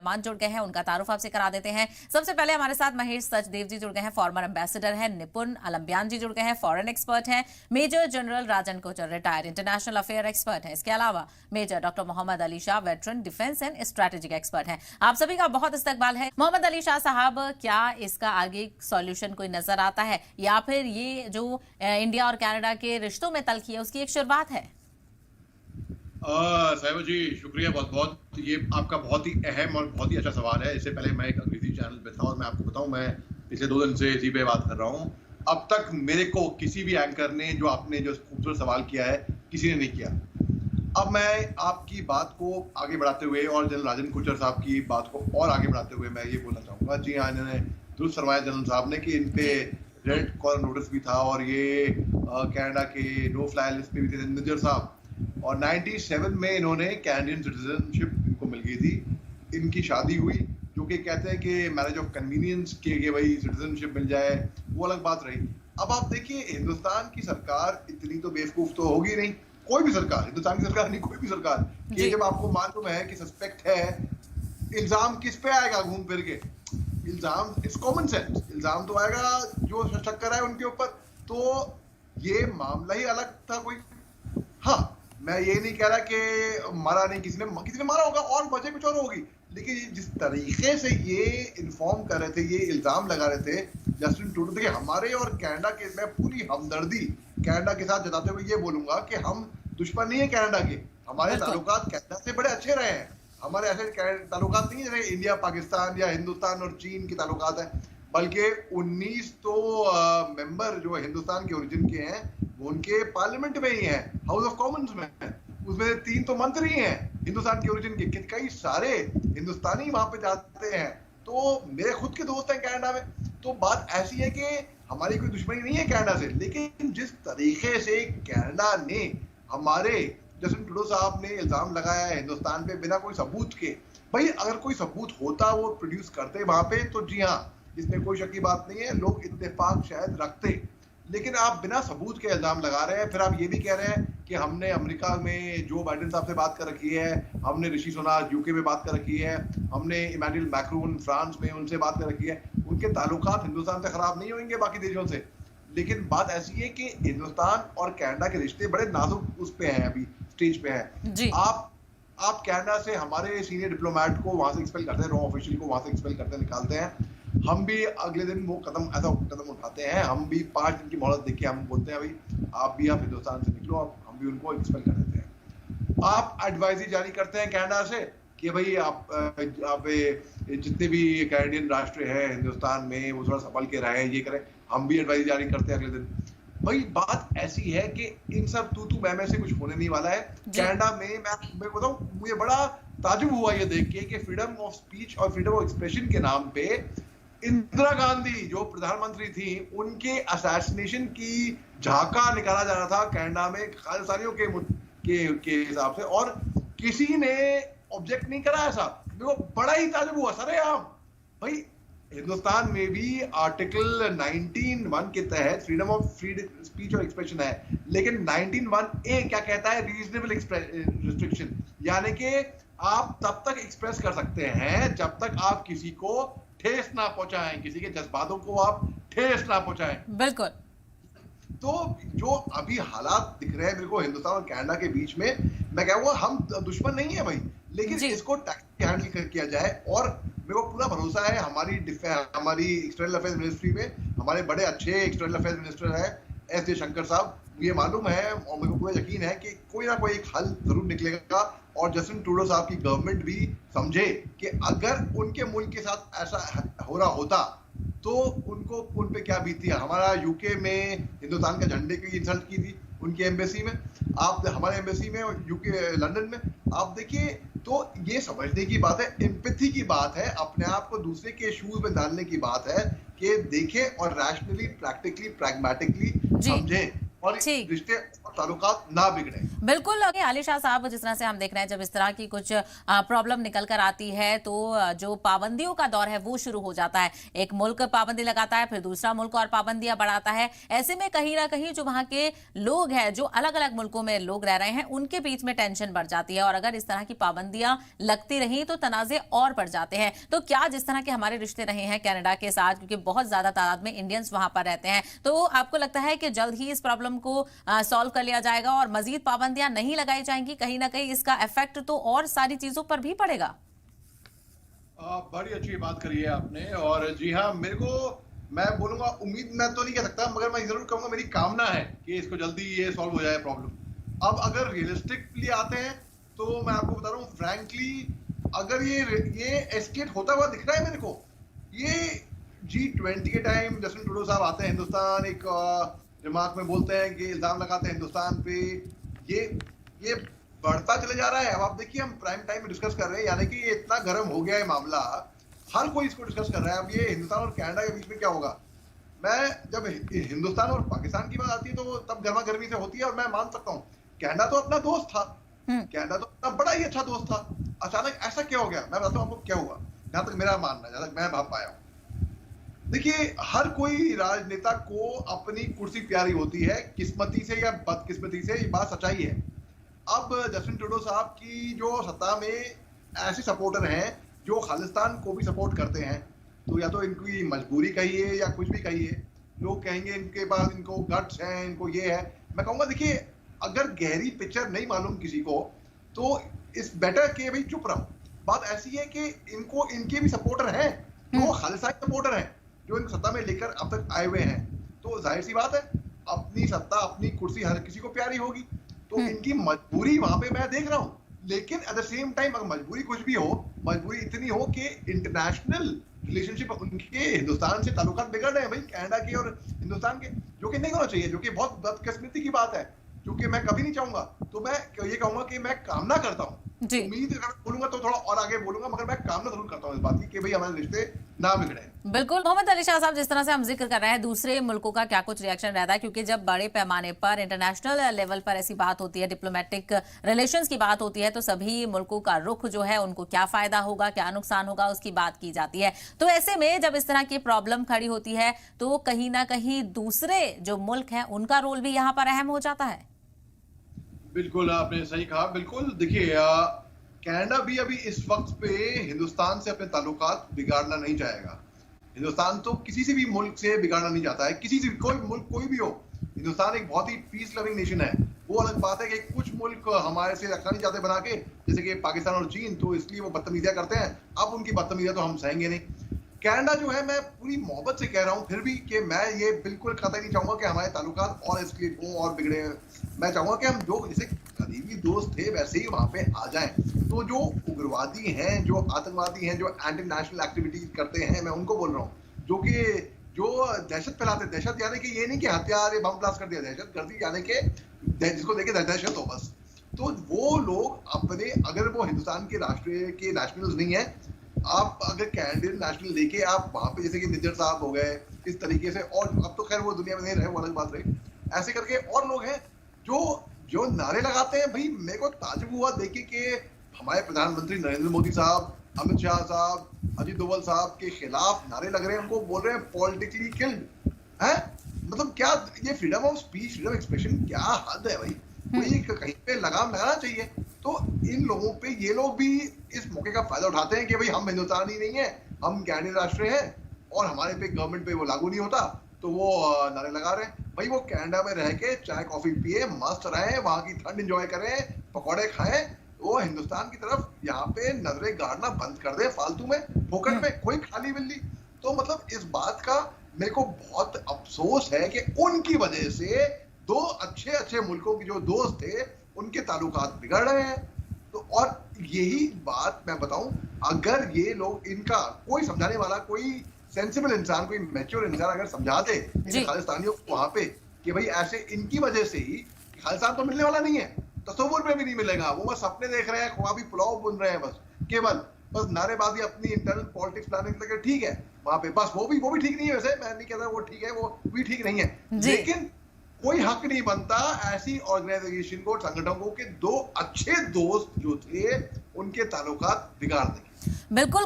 मान जुड़ गए हैं, उनका तारुफ आपसे करा देते हैं। सबसे पहले हमारे साथ महेश सचदेव जी जुड़ गए हैं, फॉर्मर एम्बेसडर हैं। निपुण अलंबियान जी जुड़ गए हैं, फॉरेन एक्सपर्ट हैं। Major general Rajan Kochar retired international affair expert हैं। इसके अलावा major doctor Mohammad Ali Shah veteran defence and strategic expert हैं। आप सभी का बहुत इस्तकबाल है। मोहम्मद अली शाह साहब, क्या इसका आगे सॉल्यूशन कोई नजर आता है या फिर ये जो इंडिया और कनाडा के रिश्तों में तल्खी है उसकी एक शुरुआत है? साहिबा जी, शुक्रिया बहुत बहुत। ये आपका बहुत ही अहम और बहुत ही अच्छा सवाल है। इससे पहले मैं एक अंग्रेजी चैनल पे था और मैं आपको बताऊं, मैं पिछले 2 दिन से इसी पे बात कर रहा हूं। अब तक मेरे को किसी भी एंकर ने जो आपने जो खूबसूरत सवाल किया है, किसी ने नहीं किया। अब मैं आपकी बात को आगे बढ़ाते हुए और जनरल राजन कोचर साहब की बात को और आगे बढ़ाते हुए मैं ये बोलना चाहूंगा। जी हाँ, इन्होंने दुरुस्त फरमाया जनरल साहब ने कि इन पे रेड कॉर्नर नोटिस भी था और ये कनाडा के नो फ्लाई लिस्ट पे भी थे निजर साहब। और 97 में इन्होंने कैनेडियन सिटीजनशिप इनको मिल गई थी। इनकी शादी हुई, जो कि कहते हैं कि मैरिज ऑफ कन्वीनियंस के भाई सिटीजनशिप मिल जाए, वो अलग बात रही। अब आप देखिए, हिंदुस्तान की सरकार इतनी तो बेवकूफ तो होगी नहीं, कोई भी सरकार, हिंदुस्तान की सरकार नहीं, कोई भी सरकार, कि जब आपको मालूम है कि सस्पेक्ट है, इल्जाम किस पे आएगा घूम फिर के? इल्जाम, इट्स कॉमन सेंस, इल्जाम तो आएगा जो शक कर रहा है उनके ऊपर। तो ये मामला ही अलग था कोई। हाँ, मैं ये नहीं कह रहा कि मारा नहीं, किसी ने मारा होगा और वजह कुछ और होगी, लेकिन जिस तरीके से ये इन्फॉर्म कर रहे थे, ये इल्जाम लगा रहे थे जस्टिन ट्रूडो, देखिए हमारे और कनाडा के, मैं पूरी हमदर्दी कनाडा के साथ जताते हुए ये बोलूंगा कि हम दुश्मन नहीं है कनाडा के। हमारे ताल्लुकात कनाडा से बड़े अच्छे रहे हैं। हमारे ऐसे ताल्लुकात नहीं है जैसे इंडिया पाकिस्तान या हिंदुस्तान और चीन के ताल्लुकात है, बल्कि 19 तो मेंबर जो हिंदुस्तान के ओरिजिन के हैं वो उनके पार्लियामेंट में ही हैं, हाउस ऑफ कॉमन्स में। उसमें 3 तो मंत्री हैं हिंदुस्तान के ओरिजिन के, कई सारे हिंदुस्तानी वहां पे जाते हैं। तो मेरे खुद के दोस्त हैं कनाडा में। तो बात ऐसी है कि हमारी कोई दुश्मनी नहीं है कनाडा से, लेकिन जिस तरीके से कनाडा ने हमारे जस्टिन ट्रूडो साहब ने इल्जाम लगाया है हिंदुस्तान पे बिना कोई सबूत के, भाई अगर कोई सबूत होता वो प्रोड्यूस करते वहां पे, तो जी हाँ, इसमें कोई शक की बात नहीं है, लोग इत्तेफाक शायद रखते। लेकिन आप बिना सबूत के इल्जाम लगा रहे हैं। फिर आप ये भी कह रहे हैं कि हमने अमेरिका में जो बाइडेन साहब से बात कर रखी है, हमने ऋषि सुनाक यूके में बात कर रखी है, हमने इमैनुअल मैक्रोन फ्रांस में उनसे बात कर रखी है। उनके ताल्लुकात हिंदुस्तान से खराब नहीं होंगे बाकी देशों से, लेकिन बात ऐसी है कि हिंदुस्तान और कनाडा के रिश्ते बड़े नाजुक उस पे हैं, अभी स्टेज पे हैं। आप कनाडा से हमारे सीनियर डिप्लोमेट को वहां से एक्सपेल करते हैं, रॉ ऑफिशियल को वहां से एक्सपेल करते हैं, निकालते हैं। हम भी अगले दिन वो ऐसा कदम उठाते हैं। हम भी 5 दिन की मोहलत देके हम बोलते हैं भाई आप हिंदुस्तान से निकलो, हम भी उनको एक्सपेल कर देते हैं। आप एडवाइजरी जारी करते हैं कनाडा से कि भाई आप जितने भी कैनेडियन राष्ट्र हैं हिंदुस्तान में वो थोड़ा संभल के रहें, ये करें। हम भी एडवाइजरी जारी करते हैं अगले दिन। भाई बात ऐसी है कि इन सब तू मैं से कुछ होने नहीं वाला है। कनाडा में मैं बताऊं, मुझे बड़ा ताजुब हुआ ये देख के कि फ्रीडम ऑफ स्पीच और फ्रीडम ऑफ एक्सप्रेशन के नाम पे इंदिरा गांधी जो प्रधानमंत्री थी, उनके असैसिनेशन की झांका निकाला जा रहा था कनाडा में खालिस्तानियों के हिसाब से, और किसी ने ऑब्जेक्ट नहीं करा ऐसा। मेरे को बड़ा ही ताजुब हुआ सरेआम। भाई हिंदुस्तान में भी आर्टिकल 19(1) के तहत फ्रीडम ऑफ स्पीच और एक्सप्रेशन है, लेकिन 19(1)(a) क्या कहता है? रीजनेबल रिस्ट्रिक्शन, यानी कि आप तब तक एक्सप्रेस कर सकते हैं जब तक आप किसी को ठेस ना पहुंचाएं, किसी के जज्बातों को आप ठेस ना पहुंचाएं। बिल्कुल। तो जो अभी हालात दिख रहे हैं मेरे को हिंदुस्तान और कनाडा के बीच में, मैं कहूँगा हम दुश्मन नहीं है भाई, लेकिन इसको टैक्टिकली हैंडल किया जाए। और मेरे को पूरा भरोसा है हमारी एक्सटर्नल अफेयर्स मिनिस्ट्री में हमारे बड़े अच्छे एक्सटर्नल अफेयर्स मिनिस्टर है एस जयशंकर साहब। ये मालूम है और मेरे को पूरा यकीन है कि कोई ना कोई एक हल जरूर निकलेगा। और जस्टिन ट्रूडो साहब की गवर्नमेंट भी समझे कि अगर उनके मुल्क के साथ ऐसा हो रहा होता तो उन पे क्या बीती है। हमारा यूके में हिंदुस्तान के झंडे की इंसल्ट की थी उनकी एम्बेसी में, आप हमारे एम्बेसी में यूके लंदन में आप देखिए। तो ये समझने की बात है, एम्पैथी की बात है, अपने आप को दूसरे के शूज में डालने की बात है कि देखें और रैशनली, प्रैक्टिकली, प्रैग्मेटिकली समझें और रिश्ते ताल्लुकात ना बिगड़े। बिल्कुल अली शाह साहब, जिस तरह से हम देख रहे हैं जब इस तरह की कुछ प्रॉब्लम निकल कर आती है तो जो पाबंदियों का दौर है वो शुरू हो जाता है। एक मुल्क पाबंदी लगाता है, फिर दूसरा मुल्क और पाबंदियां बढ़ाता है। ऐसे में कहीं ना कहीं जो वहां के लोग हैं, जो अलग अलग मुल्कों में लोग रह रहे हैं, उनके बीच में टेंशन बढ़ जाती है और अगर इस तरह की पाबंदियां लगती रही तो तनाजे और बढ़ जाते हैं। तो क्या जिस तरह के हमारे रिश्ते रहे हैं कनाडा के साथ, क्योंकि बहुत ज्यादा तादाद में इंडियंस वहां पर रहते हैं, तो आपको लगता है कि जल्द ही इस प्रॉब्लम को सॉल्व कर लिया जाएगा और मजीद पाबंदियां नहीं लगाई जाएंगी? कहीं ना कहीं इसका इफेक्ट तो और सारी चीजों पर भी पड़ेगा। बड़ी अच्छी बात करी है आपने। और जी हाँ, मैं बोलूंगा, उम्मीद मैं तो नहीं कह सकता, मगर मैं जरूर कहूंगा मेरी कामना है कि इसको जल्दी ये सॉल्व हो जाए प्रॉब्लम। अब अगर रियलिस्टिकली आते हैं तो मैं आपको बता रहा हूँ फ्रैंकली, अगर ये एस्केलेट होता हुआ दिख रहा है मेरे को, ये G20 के टाइम जस्टिन ट्रूडो साहब आते हैं हिंदुस्तान, एक दिमाग में बोलते हैं कि इल्जाम लगाते हैं हिंदुस्तान पे, ये बढ़ता चले जा रहा है। अब आप देखिए, हम प्राइम टाइम में डिस्कस कर रहे हैं, यानी कि ये इतना गर्म हो गया है मामला, हर कोई इसको डिस्कस कर रहा है। अब ये हिंदुस्तान और कनाडा के बीच में क्या होगा? जब हिंदुस्तान और पाकिस्तान की बात आती है तो तब गर्मा गर्मी से होती है, और मैं मान सकता हूँ कनाडा तो अपना दोस्त था, कनाडा तो अपना बड़ा ही अच्छा दोस्त था, अचानक ऐसा क्या हो गया? मैं बताता हूँ आपको क्या हुआ, जहां तक मेरा मानना है, जहां तक मैं भाप पाया हूँ। देखिए, हर कोई राजनेता को अपनी कुर्सी प्यारी होती है, किस्मती से या बदकिस्मती से, ये बात सच्चाई है। अब जस्टिन ट्रूडो साहब की जो सत्ता में ऐसे सपोर्टर हैं जो खालिस्तान को भी सपोर्ट करते हैं, तो या तो इनकी मजबूरी कहिए या कुछ भी कहिए, लोग कहेंगे इनके पास, इनको गट्स हैं, इनको ये है। मैं कहूंगा देखिए, अगर गहरी पिक्चर नहीं मालूम किसी को तो इस बेटर के भाई चुप रहो। बात ऐसी है कि इनको इनके भी सपोर्टर हैं जो खालिस्तान सपोर्टर हैं, जो इनको सत्ता में लेकर अब तक आए हुए हैं। तो जाहिर सी बात है, अपनी सत्ता, अपनी कुर्सी हर किसी को प्यारी होगी, तो इनकी मजबूरी वहां पे मैं देख रहा हूं। लेकिन एट द सेम टाइम, अगर मजबूरी कुछ भी हो, मजबूरी इतनी हो कि इंटरनेशनल रिलेशनशिप उनके हिंदुस्तान से ताल्लुकात बिगड़ रहे हैं भाई, कनाडा के और हिंदुस्तान के, जो कि नहीं होना चाहिए, जो कि बहुत बदकिस्मती की बात है, जो कि मैं कभी नहीं चाहूंगा। तो मैं ये कहूंगा कि मैं कामना करता हूँ, उम्मीद अगर बोलूंगा तो थोड़ा और आगे बोलूंगा, मगर मैं कामना जरूर करता हूँ इस बात की कि भाई हमारे रिश्ते ना बिगड़े। बिल्कुल मोहम्मद अली शाह साहब, जिस तरह से हम जिक्र कर रहे हैं दूसरे मुल्कों का क्या कुछ रिएक्शन रहता है, क्योंकि जब बड़े पैमाने पर इंटरनेशनल लेवल पर ऐसी बात होती है, डिप्लोमेटिक रिलेशंस की बात होती है, तो सभी मुल्कों का रुख जो है, उनको क्या फायदा होगा, क्या नुकसान होगा, उसकी बात की जाती है। तो ऐसे में जब इस तरह की प्रॉब्लम खड़ी होती है तो कहीं ना कहीं दूसरे जो मुल्क हैं उनका रोल भी यहाँ पर अहम हो जाता है। बिल्कुल, आपने सही कहा। बिल्कुल, देखिए, कनाडा भी अभी इस वक्त पे हिंदुस्तान से अपने ताल्लुकात बिगाड़ना नहीं चाहेगा। हिंदुस्तान तो किसी से भी मुल्क से बिगाड़ना नहीं चाहता है, किसी से भी, कोई मुल्क कोई भी हो। हिंदुस्तान एक बहुत ही पीस लविंग नेशन है। वो अलग बात है कि कुछ मुल्क हमारे से रखना नहीं चाहते बना के, जैसे कि पाकिस्तान और चीन, तो इसलिए वो बदतमीजियां करते हैं। अब उनकी बदतमीजियां तो हम सहेंगे नहीं। कनाडा जो है, मैं पूरी मोहब्बत से कह रहा हूँ फिर भी, कि मैं ये बिल्कुल कतई नहीं चाहूंगा कि हमारे ताल्लुकात और एस्केलेट हों और बिगड़े। मैं चाहूंगा कि हम जो जैसे करीबी दोस्त थे वैसे ही वहां पे आ जाएं। तो जो उग्रवादी हैं, जो आतंकवादी हैं, जो एंटी नेशनल एक्टिविटीज करते हैं, मैं उनको बोल रहा हूँ, जो दहशत फैलाते, दहशत यानी कि ये नहीं कि हथियार बम ब्लास्ट कर दिया, दहशत गर्दी यानी कि जिसको देखे दहशत हो बस। तो वो लोग अपने, अगर वो हिंदुस्तान के राष्ट्रीय के नेशनल्स नहीं है, आप अगर कैनेडियन नेशनल लेके आप वहां पे, जैसे कि निज्जर साहब हो गए, इस तरीके से, और अब तो खैर वो दुनिया में नहीं रहे, वो अलग बात रही, ऐसे करके और लोग हैं जो नारे लगाते हैं। भाई मेरे को ताज्जुब हुआ देखे कि हमारे प्रधानमंत्री नरेंद्र मोदी साहब, अमित शाह साहब, अजीत डोभाल साहब के खिलाफ नारे लग रहे हैं, उनको बोल रहे हैं पॉलिटिकली किल्ड है। मतलब क्या ये freedom of speech, freedom expression, क्या हद है भाई? कोई कहीं पे लगाम लगाना चाहिए। तो इन लोगों पे, ये लोग भी इस मौके का फायदा उठाते हैं कि भाई हम हिंदुस्तानी नहीं है, हम कैनेडियन राष्ट्र हैं और हमारे पे गवर्नमेंट पे वो लागू नहीं होता, तो वो नारे लगा रहे हैं। भाई वो कनाडा में रह के चाय कॉफी पिए, मस्त रहे, वहां की ठंड एंजॉय करें, पकौड़े खाएं, वो हिंदुस्तान की तरफ यहाँ पे नजरें गाड़ना बंद कर दे फालतू में, फोकट में, कोई खाली बिल्ली। तो मतलब इस बात का मेरे को बहुत अफसोस है कि उनकी वजह से दो अच्छे मुल्कों के जो दोस्त थे उनके ताल्लुकात बिगड़ रहे हैं। तो और यही बात मैं बताऊं, अगर ये लोग, इनका कोई समझाने वाला, कोई सेंसिबल इंसान, कोई मैच्योर इंसान अगर समझा दे खालिस्तानियों को वहां पे कि भाई ऐसे इनकी वजह से ही खालिस्तान तो मिलने वाला नहीं है, तस्वुर में भी नहीं मिलेगा, वो बस सपने देख रहे हैं, ख्वाबी पुलाव बुन रहे हैं, बस नारेबाजी, अपनी इंटरनल पॉलिटिक्स प्लानिंग लगे, ठीक है वहां पे, बस वो भी ठीक नहीं है। वैसे मैं नहीं कहता वो ठीक है, वो भी ठीक नहीं है, लेकिन कोई हक नहीं बनता ऐसी ऑर्गेनाइजेशन को, संगठनों के दो अच्छे दोस्त जो थे उनके ताल्लुकात बिगाड़ने के। बिल्कुल।